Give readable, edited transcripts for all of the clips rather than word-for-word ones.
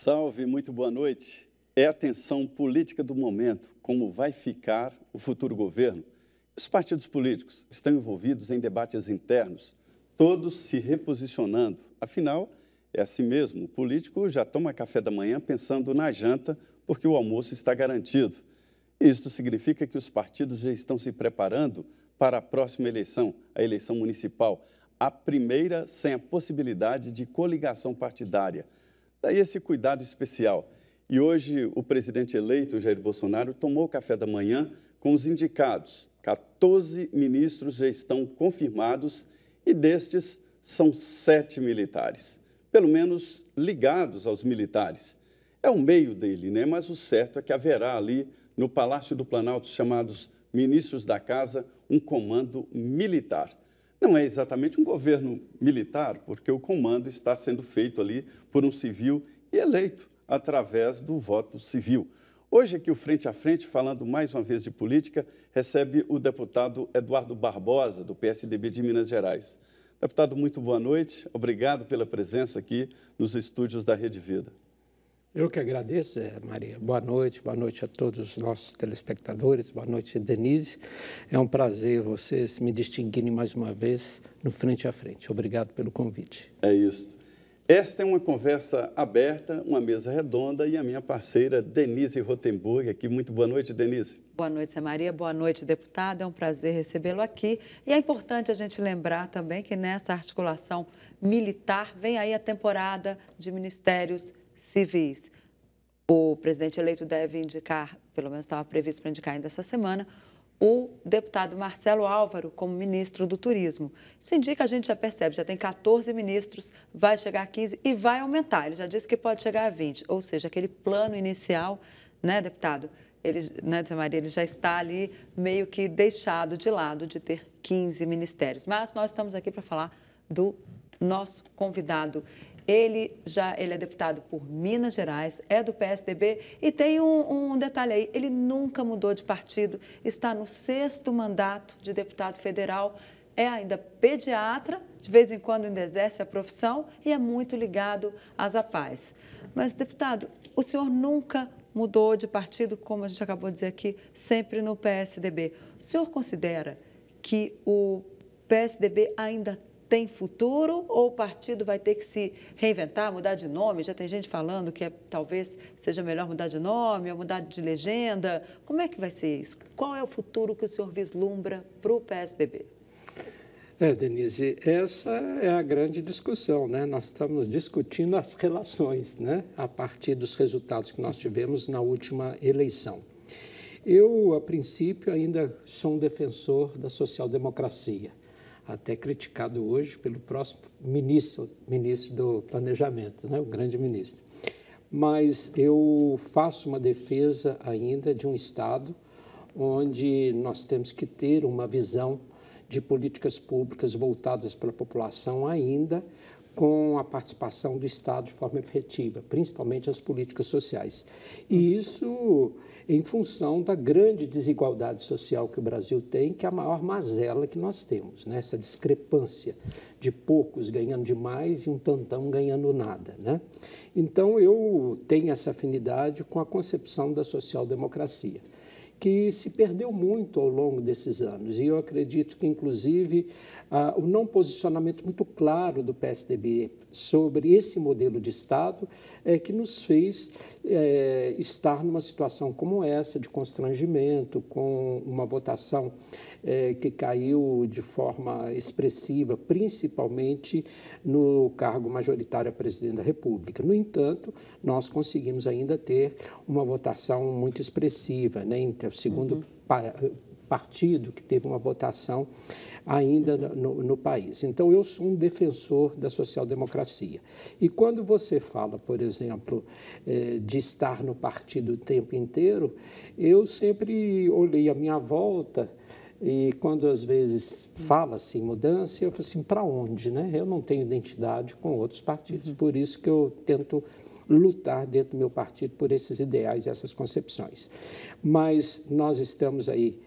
Salve, muito boa noite. É a tensão política do momento, como vai ficar o futuro governo. Os partidos políticos estão envolvidos em debates internos, todos se reposicionando. Afinal, é assim mesmo, o político já toma café da manhã pensando na janta, porque o almoço está garantido. Isto significa que os partidos já estão se preparando para a próxima eleição, a eleição municipal, a primeira sem a possibilidade de coligação partidária. Daí esse cuidado especial. E hoje o presidente eleito, Jair Bolsonaro, tomou café da manhã com os indicados. 14 ministros já estão confirmados e destes são 7 militares, pelo menos ligados aos militares. É o meio dele, né? Mas o certo é que haverá ali no Palácio do Planalto, chamados ministros da Casa, um comando militar. Não é exatamente um governo militar, porque o comando está sendo feito ali por um civil e eleito através do voto civil. Hoje aqui o Frente a Frente, falando mais uma vez de política, recebe o deputado Eduardo Barbosa, do PSDB de Minas Gerais. Deputado, muito boa noite. Obrigado pela presença aqui nos estúdios da Rede Vida. Eu que agradeço, Maria. Boa noite a todos os nossos telespectadores. Boa noite, Denise. É um prazer vocês me distinguirem mais uma vez no Frente a Frente. Obrigado pelo convite. É isso. Esta é uma conversa aberta, uma mesa redonda, e a minha parceira Denise Rotenburg aqui. Muito boa noite, Denise. Boa noite, Maria. Boa noite, deputado. É um prazer recebê-lo aqui. E é importante a gente lembrar também que nessa articulação militar vem aí a temporada de ministérios civis. O presidente eleito deve indicar, pelo menos estava previsto para indicar ainda essa semana, o deputado Marcelo Álvaro como ministro do Turismo. Isso indica, a gente já percebe, já tem 14 ministros, vai chegar a 15 e vai aumentar. Ele já disse que pode chegar a 20, ou seja, aquele plano inicial, né, deputado? Ele, né, Maria, ele já está ali meio que deixado de lado de ter 15 ministérios. Mas nós estamos aqui para falar do nosso convidado. Ele é deputado por Minas Gerais, é do PSDB e tem um detalhe aí, ele nunca mudou de partido, está no 6º mandato de deputado federal, é ainda pediatra, de vez em quando ainda exerce a profissão e é muito ligado às APAES. Mas, deputado, o senhor nunca mudou de partido, como a gente acabou de dizer aqui, sempre no PSDB. O senhor considera que o PSDB ainda tem futuro ou o partido vai ter que se reinventar, mudar de nome? Já tem gente falando que talvez seja melhor mudar de nome ou mudar de legenda. Como é que vai ser isso? Qual é o futuro que o senhor vislumbra para o PSDB? Denise, essa é a grande discussão, né? Nós estamos discutindo as relações, né? A partir dos resultados que nós tivemos na última eleição. Eu, a princípio, ainda sou um defensor da social-democracia, até criticado hoje pelo próximo ministro do Planejamento, né, o grande ministro. Mas eu faço uma defesa ainda de um Estado onde nós temos que ter uma visão de políticas públicas voltadas para a população ainda com a participação do Estado de forma efetiva, principalmente as políticas sociais. E isso em função da grande desigualdade social que o Brasil tem, que é a maior mazela que nós temos, né? Essa discrepância de poucos ganhando demais e um tantão ganhando nada, né? Então, eu tenho essa afinidade com a concepção da social-democracia, que se perdeu muito ao longo desses anos. E eu acredito que, inclusive, o não posicionamento muito claro do PSDB sobre esse modelo de Estado é que nos fez estar numa situação como essa, de constrangimento, com uma votação que caiu de forma expressiva, principalmente no cargo majoritário a presidente da República. No entanto, nós conseguimos ainda ter uma votação muito expressiva, né? Entre o segundo partido que teve uma votação ainda no país. Então, eu sou um defensor da social-democracia. E quando você fala, por exemplo, de estar no partido o tempo inteiro, eu sempre olhei à minha volta e quando às vezes fala-se em mudança, eu falo assim, para onde, né? Eu não tenho identidade com outros partidos, por isso que eu tento lutar dentro do meu partido por esses ideais e essas concepções. Mas nós estamos aí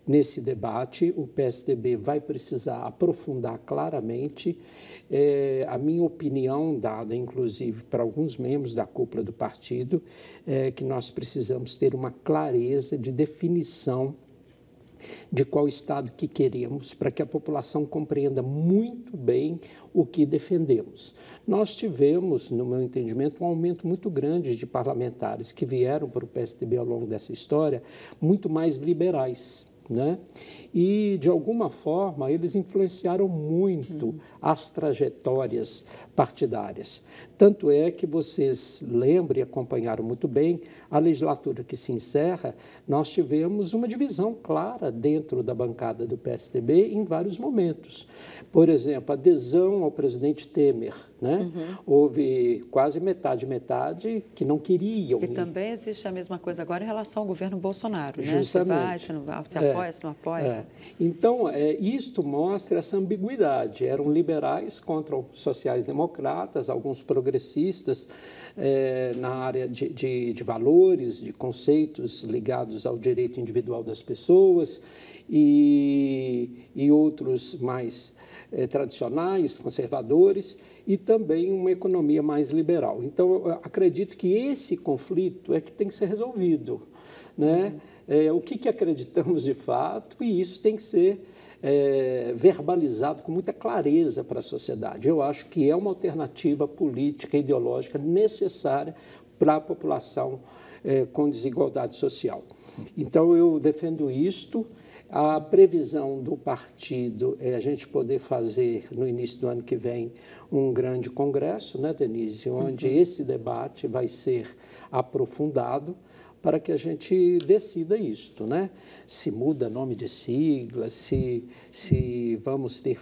nesse debate. O PSDB vai precisar aprofundar claramente. A minha opinião, dada inclusive para alguns membros da cúpula do partido, é que nós precisamos ter uma clareza de definição de qual Estado que queremos, para que a população compreenda muito bem o que defendemos. Nós tivemos, no meu entendimento, um aumento muito grande de parlamentares que vieram para o PSDB ao longo dessa história, muito mais liberais, né? E, de alguma forma, eles influenciaram muito as trajetórias partidárias. Tanto é que vocês lembram e acompanharam muito bem, a legislatura que se encerra, nós tivemos uma divisão clara dentro da bancada do PSDB em vários momentos. Por exemplo, adesão ao presidente Temer, né? Houve quase metade que não queriam. E também existe a mesma coisa agora em relação ao governo Bolsonaro, né? Justamente. Se vai, se não vai, se apoia, se não apoia. Então, isto mostra essa ambiguidade. Eram liberais contra os sociais-democratas, alguns progressistas na área de valores, de conceitos ligados ao direito individual das pessoas e outros mais tradicionais, conservadores, e também uma economia mais liberal. Então, eu acredito que esse conflito é que tem que ser resolvido, né? O que acreditamos de fato, e isso tem que ser verbalizado com muita clareza para a sociedade. Eu acho que é uma alternativa política, ideológica necessária para a população com desigualdade social. Então, eu defendo isto. A previsão do partido é a gente poder fazer, no início do ano que vem, um grande congresso, né, Denise, onde esse debate vai ser aprofundado para que a gente decida isto, né? Se muda nome de sigla, se vamos ter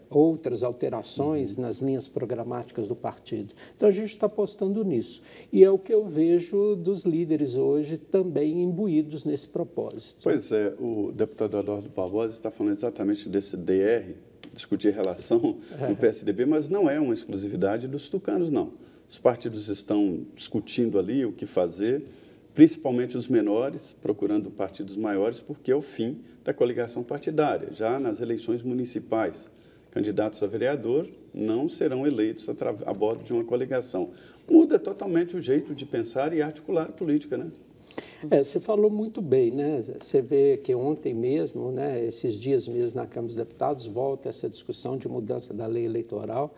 outras alterações nas linhas programáticas do partido. Então, a gente está apostando nisso. E é o que eu vejo dos líderes hoje também imbuídos nesse propósito. Pois é, o deputado Eduardo Barbosa está falando exatamente desse DR, discutir relação do PSDB, mas não é uma exclusividade dos tucanos, não. Os partidos estão discutindo ali o que fazer, principalmente os menores, procurando partidos maiores, porque é o fim da coligação partidária. Já nas eleições municipais, candidatos a vereador não serão eleitos a bordo de uma coligação. Muda totalmente o jeito de pensar e articular a política, né? Você falou muito bem, né? Você vê que ontem mesmo, né, esses dias mesmo na Câmara dos Deputados, volta essa discussão de mudança da lei eleitoral,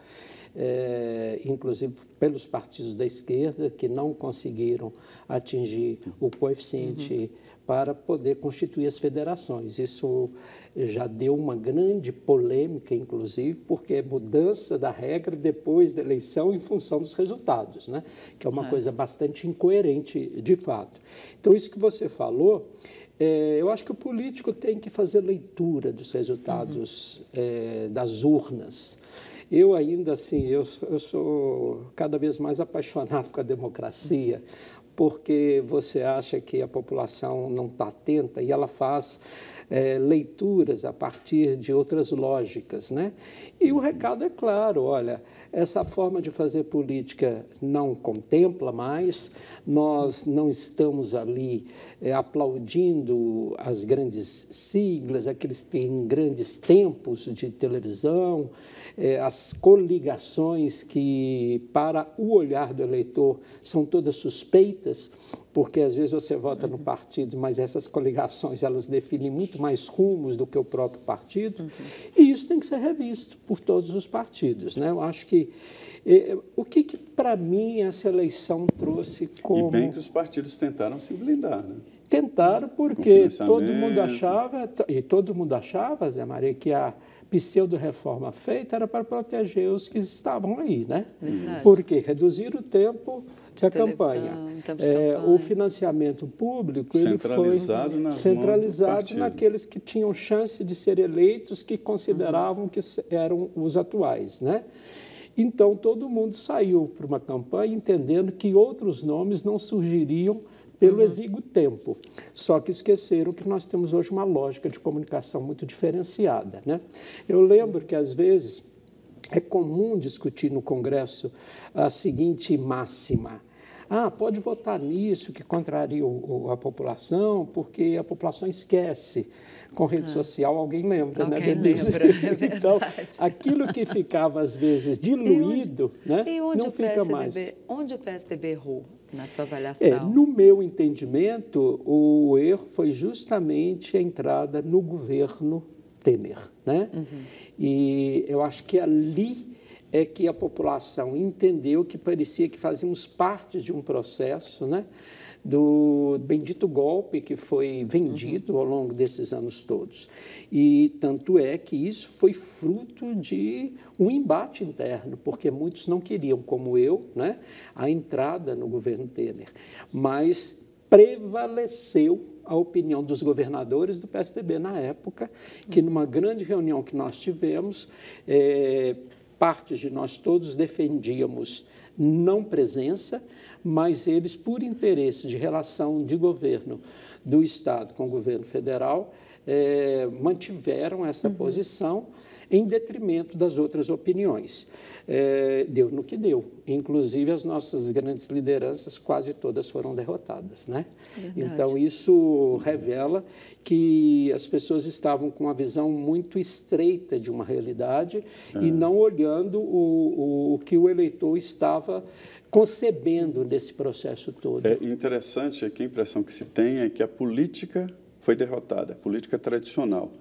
inclusive pelos partidos da esquerda que não conseguiram atingir o coeficiente para poder constituir as federações. Isso já deu uma grande polêmica, inclusive, porque é mudança da regra depois da eleição em função dos resultados, né? Que é uma coisa bastante incoerente, de fato. Então, isso que você falou, eu acho que o político tem que fazer leitura dos resultados das urnas. Eu ainda, assim, eu sou cada vez mais apaixonado com a democracia, porque você acha que a população não está atenta e ela faz leituras a partir de outras lógicas, né? E o recado é claro, olha, essa forma de fazer política não contempla mais, nós não estamos ali aplaudindo as grandes siglas, aqueles que têm grandes tempos de televisão, as coligações que, para o olhar do eleitor, são todas suspeitas, porque às vezes você vota no partido, mas essas coligações elas definem muito mais rumos do que o próprio partido, e isso tem que ser revisto por todos os partidos, né? Eu acho que o que para mim essa eleição trouxe como... E bem que os partidos tentaram se blindar, né? Tentaram porque todo mundo achava, Zé Maria, que a pseudo-reforma feita era para proteger os que estavam aí, né? Verdade. Porque reduzir o tempo da campanha. O financiamento público ele foi centralizado naqueles que tinham chance de ser eleitos, que consideravam que eram os atuais, né? Então, todo mundo saiu para uma campanha entendendo que outros nomes não surgiriam pelo exíguo tempo. Só que esqueceram que nós temos hoje uma lógica de comunicação muito diferenciada, né? Eu lembro que, às vezes, é comum discutir no Congresso a seguinte máxima: pode votar nisso, que contraria a população, porque a população esquece. Com rede social, alguém lembra, alguém né, Denise? Lembra, é então, aquilo que ficava, às vezes, diluído, não fica mais. Onde o PSDB errou, na sua avaliação? No meu entendimento, o erro foi justamente a entrada no governo Temer, né? E eu acho que ali é que a população entendeu que parecia que fazíamos parte de um processo, né, do bendito golpe que foi vendido ao longo desses anos todos. E tanto é que isso foi fruto de um embate interno, porque muitos não queriam, como eu, né, a entrada no governo Temer. Mas prevaleceu a opinião dos governadores do PSDB na época, que numa grande reunião que nós tivemos, partes de nós todos defendíamos não presença, mas eles, por interesse de relação de governo do Estado com o governo federal, mantiveram essa posição em detrimento das outras opiniões. Deu no que deu. Inclusive, as nossas grandes lideranças, quase todas foram derrotadas, né? Então, isso revela que as pessoas estavam com uma visão muito estreita de uma realidade e não olhando o que o eleitor estava concebendo nesse processo todo. É interessante que a impressão que se tem é que a política foi derrotada, a política tradicional.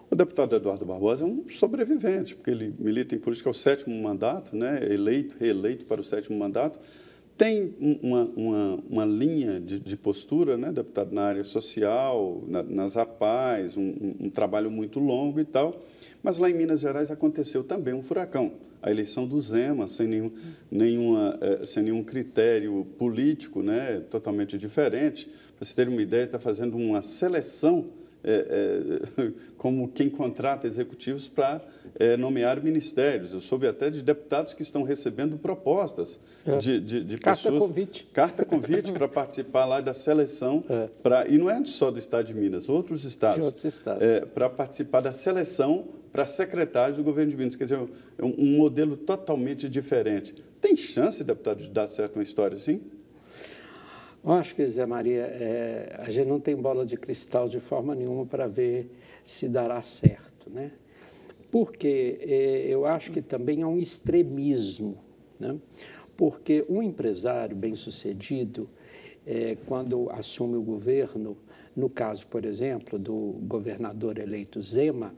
O deputado Eduardo Barbosa é um sobrevivente, porque ele milita em política ao 7º mandato, né, reeleito para o 7º mandato, tem uma linha de postura, né, deputado, na área social, nas APAES, um trabalho muito longo e tal, mas lá em Minas Gerais aconteceu também um furacão. A eleição do Zema, sem nenhum critério político, né, totalmente diferente. Para você ter uma ideia, está fazendo uma seleção como quem contrata executivos para nomear ministérios. Eu soube até de deputados que estão recebendo propostas de pessoas... Carta convite para participar lá da seleção, e não é só do estado de Minas, outros estados, para participar da seleção para secretários do governo de Minas. Quer dizer, um modelo totalmente diferente. Tem chance, deputado, de dar certo uma história assim? Eu acho que, Zé Maria, a gente não tem bola de cristal de forma nenhuma para ver se dará certo, né? Porque eu acho que também há um extremismo, né? Porque um empresário bem-sucedido, quando assume o governo, no caso, por exemplo, do governador eleito Zema,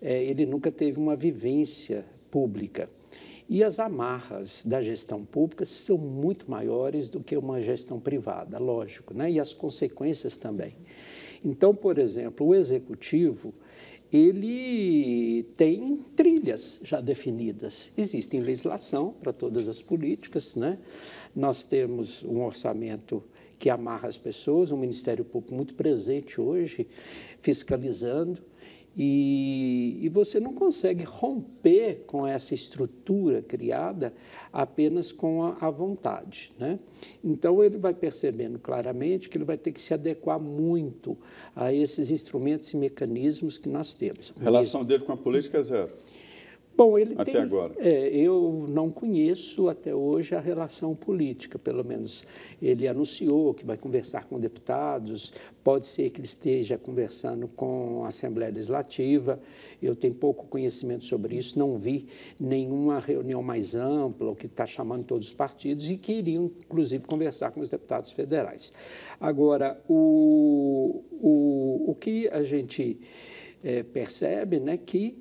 ele nunca teve uma vivência pública. E as amarras da gestão pública são muito maiores do que uma gestão privada, lógico, né? E as consequências também. Então, por exemplo, o executivo, ele tem trilhas já definidas. Existe legislação para todas as políticas, né? Nós temos um orçamento que amarra as pessoas, um Ministério Público muito presente hoje, fiscalizando. E você não consegue romper com essa estrutura criada apenas com a vontade, né? Então, ele vai percebendo claramente que ele vai ter que se adequar muito a esses instrumentos e mecanismos que nós temos. A relação dele com a política é zero? Bom, ele até agora. Eu não conheço até hoje a relação política, pelo menos ele anunciou que vai conversar com deputados, pode ser que ele esteja conversando com a Assembleia Legislativa, eu tenho pouco conhecimento sobre isso, não vi nenhuma reunião mais ampla, o que está chamando todos os partidos e que iriam, inclusive, conversar com os deputados federais. Dar o que a gente percebe, né, que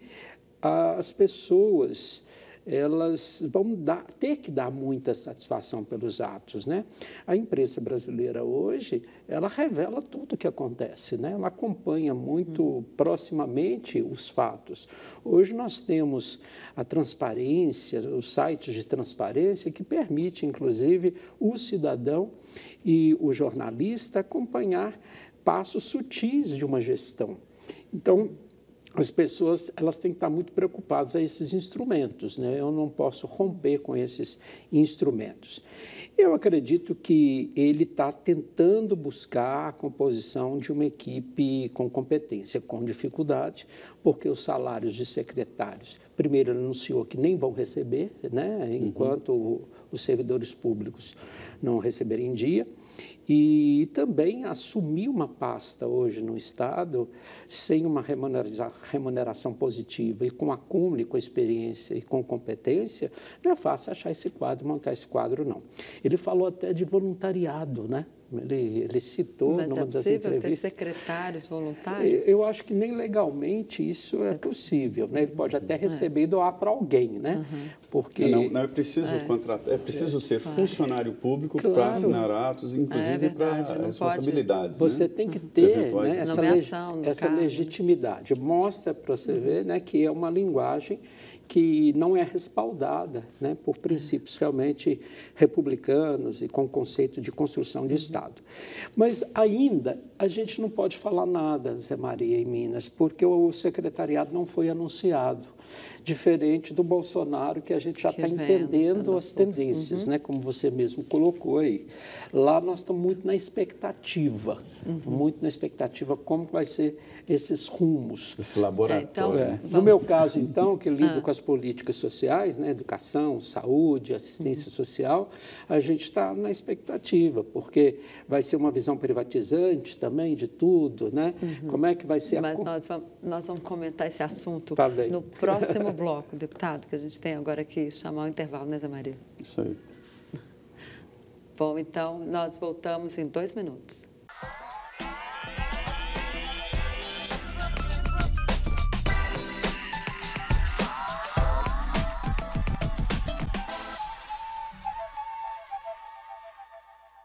as pessoas elas vão ter que dar muita satisfação pelos atos, né? A imprensa brasileira hoje, ela revela tudo o que acontece, né? Ela acompanha muito proximamente os fatos. Hoje nós temos a transparência, os sites de transparência que permite, inclusive, o cidadão e o jornalista acompanhar passos sutis de uma gestão. Então, as pessoas elas têm que estar muito preocupadas a esses instrumentos, né? Eu não posso romper com esses instrumentos. Eu acredito que ele está tentando buscar a composição de uma equipe com competência, com dificuldade, porque os salários de secretários, primeiro ele anunciou que nem vão receber, né? Enquanto os servidores públicos não receberem em dia, e também assumir uma pasta hoje no Estado sem uma remuneração positiva e com acúmulo, com experiência e com competência, não é fácil achar esse quadro, montar esse quadro, não. Ele falou até de voluntariado, né? Ele citou numa das entrevistas. Mas é possível ter secretários voluntários? Eu acho que nem legalmente isso é possível, né? Ele pode até receber e doar para alguém, né? Porque não é preciso contratar, é preciso ser funcionário público para assinar atos, inclusive para responsabilidades. Você tem que ter, né, essa legitimidade. Mostra para você ver, né, que é uma linguagem que não é respaldada, né, por princípios realmente republicanos e com conceito de construção de Estado. Mas ainda a gente não pode falar nada, Zé Maria, em Minas, porque o secretariado não foi anunciado, diferente do Bolsonaro, que a gente já está entendendo as tendências, né, como você mesmo colocou aí. Lá nós estamos muito na expectativa, como vai ser esses rumos. Esse laboratório. No meu caso, então, que lido com as políticas sociais, né, educação, saúde, assistência social, a gente está na expectativa, porque vai ser uma visão privatizante também de tudo, né? Como é que vai ser Mas nós vamos comentar esse assunto no próximo bloco, deputado, que a gente tem agora que chamar o intervalo, né, Zé Maria? Isso aí. Bom, então, nós voltamos em 2 minutos.